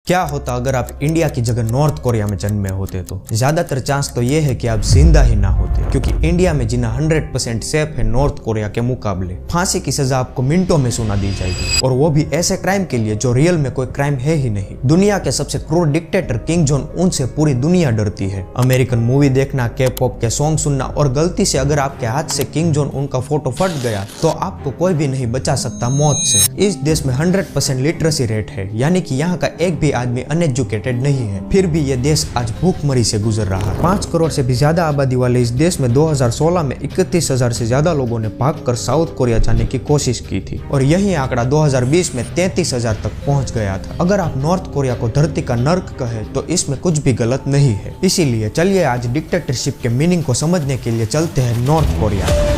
क्या होता अगर आप इंडिया की जगह नॉर्थ कोरिया में जन्मे होते? तो ज्यादातर चांस तो ये है कि आप जिंदा ही ना होते, क्योंकि इंडिया में जीना 100% सेफ है नॉर्थ कोरिया के मुकाबले। फांसी की सजा आपको मिनटों में सुना दी जाएगी, और वो भी ऐसे क्राइम के लिए जो रियल में कोई क्राइम है ही नहीं। दुनिया के सबसे क्रूर डिक्टेटर किंग जोंग उन से पूरी दुनिया डरती है। अमेरिकन मूवी देखना, के पॉप के सॉन्ग सुनना, और गलती से अगर आपके हाथ से किंग जोंग उनका फोटो फट गया तो आपको कोई भी नहीं बचा सकता मौत से। इस देश में 100% लिटरेसी रेट है, यानी कि यहाँ का एक भी आदमी अनएजुकेटेड नहीं है। फिर भी ये देश आज भूखमरी से गुजर रहा है। 5 करोड़ से भी ज्यादा आबादी वाले इस देश में 2016 में 31,000 से ज्यादा लोगों ने भागकर साउथ कोरिया जाने की कोशिश की थी, और यही आंकड़ा 2020 में 33,000 तक पहुंच गया था। अगर आप नॉर्थ कोरिया को धरती का नर्क कहे तो इसमें कुछ भी गलत नहीं है। इसीलिए चलिए आज डिक्टेटरशिप के मीनिंग को समझने के लिए चलते हैं नॉर्थ कोरिया।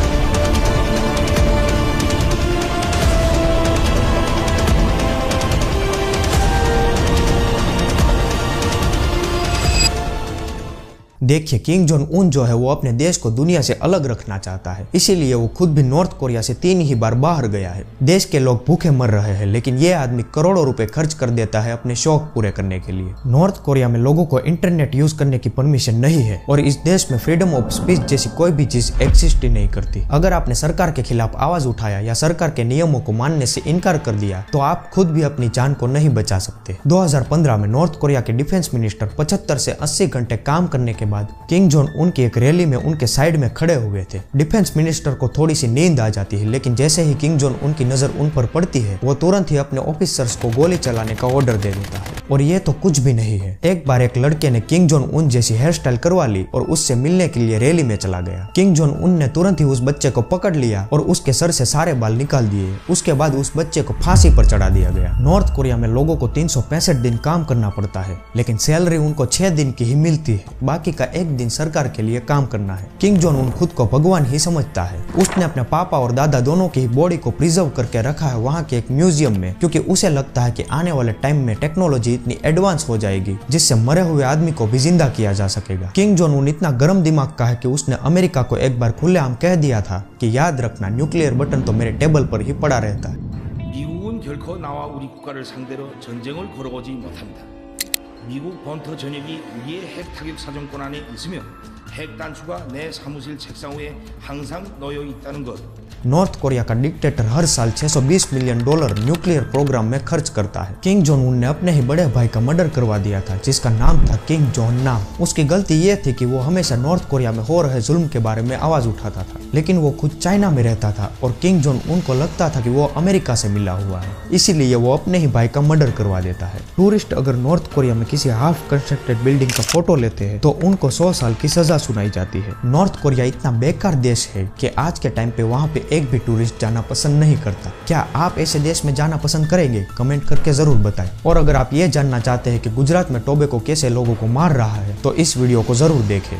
देखिए, किंग जोंग उन जो है वो अपने देश को दुनिया से अलग रखना चाहता है, इसीलिए वो खुद भी नॉर्थ कोरिया से 3 ही बार बाहर गया है। देश के लोग भूखे मर रहे हैं, लेकिन ये आदमी करोड़ों रुपए खर्च कर देता है अपने शौक पूरे करने के लिए। नॉर्थ कोरिया में लोगों को इंटरनेट यूज करने की परमिशन नहीं है, और इस देश में फ्रीडम ऑफ स्पीच जैसी कोई भी चीज एग्जिस्ट ही नहीं करती। अगर आपने सरकार के खिलाफ आवाज उठाया या सरकार के नियमों को मानने से इनकार कर दिया तो आप खुद भी अपनी जान को नहीं बचा सकते। 2015 में नॉर्थ कोरिया के डिफेंस मिनिस्टर 75 से 80 घंटे काम करने के बाद किंग जोंग उनकी एक रैली में उनके साइड में खड़े हुए थे। डिफेंस मिनिस्टर को थोड़ी सी नींद आ जाती है, लेकिन जैसे ही किंग जोंग उनकी नजर उन पर पड़ती है वो तुरंत ही अपने ऑफिसर्स को गोली चलाने का ऑर्डर दे देता है। और ये तो कुछ भी नहीं है, एक बार एक लड़के ने किंग जोंग उन जैसी हेयर स्टाइल करवा ली और उससे मिलने के लिए रैली में चला गया। किंग जोंग उन ने तुरंत ही उस बच्चे को पकड़ लिया और उसके सर से सारे बाल निकाल दिए। उसके बाद उस बच्चे को फांसी पर चढ़ा दिया गया। नॉर्थ कोरिया में लोगों को 365 दिन काम करना पड़ता है, लेकिन सैलरी उनको 6 दिन की ही मिलती है। बाकी का 1 दिन सरकार के लिए काम करना है। किंग जोंग उन खुद को भगवान ही समझता है। उसने अपने पापा और दादा दोनों की बॉडी को प्रिजर्व करके रखा है वहाँ के एक म्यूजियम में, क्योंकि उसे लगता है कि आने वाले टाइम में टेक्नोलॉजी इतनी एडवांस हो जाएगी जिससे मरे हुए आदमी को भी जिंदा किया जा सकेगा। किंग जोंग उन इतना गर्म दिमाग का है कि उसने अमेरिका को एक बार खुलेआम कह दिया था कि याद रखना, न्यूक्लियर बटन तो मेरे टेबल पर ही पड़ा रहता है। 미국은 결코 나와 우리 국가를 상대로 전쟁을 걸어오지 못합니다. 미국 본토 전역이 우리의 핵 타격 사정권 안에 있으며 핵 단추가 내 사무실 책상 위에 항상 놓여 있다는 것. नॉर्थ कोरिया का डिक्टेटर हर साल $620 मिलियन न्यूक्लियर प्रोग्राम में खर्च करता है। किंग जोंग उन ने अपने ही बड़े भाई का मर्डर करवा दिया था, जिसका नाम था किंग जोंग नाम। उसकी गलती ये थी कि वो हमेशा नॉर्थ कोरिया में हो रहे जुल्म के बारे में आवाज उठाता था, लेकिन वो खुद चाइना में रहता था और किंग जोंग उनको लगता था कि वो अमेरिका से मिला हुआ है, इसीलिए वो अपने ही भाई का मर्डर करवा देता है। टूरिस्ट अगर नॉर्थ कोरिया में किसी हाफ कंस्ट्रक्टेड बिल्डिंग का फोटो लेते हैं तो उनको 100 साल की सजा सुनाई जाती है। नॉर्थ कोरिया इतना बेकार देश है कि आज के टाइम पे वहाँ पे एक भी टूरिस्ट जाना पसंद नहीं करता। क्या आप ऐसे देश में जाना पसंद करेंगे? कमेंट करके जरूर बताएं। और अगर आप ये जानना चाहते हैं कि गुजरात में टोबैको कैसे लोगों को मार रहा है तो इस वीडियो को जरूर देखें।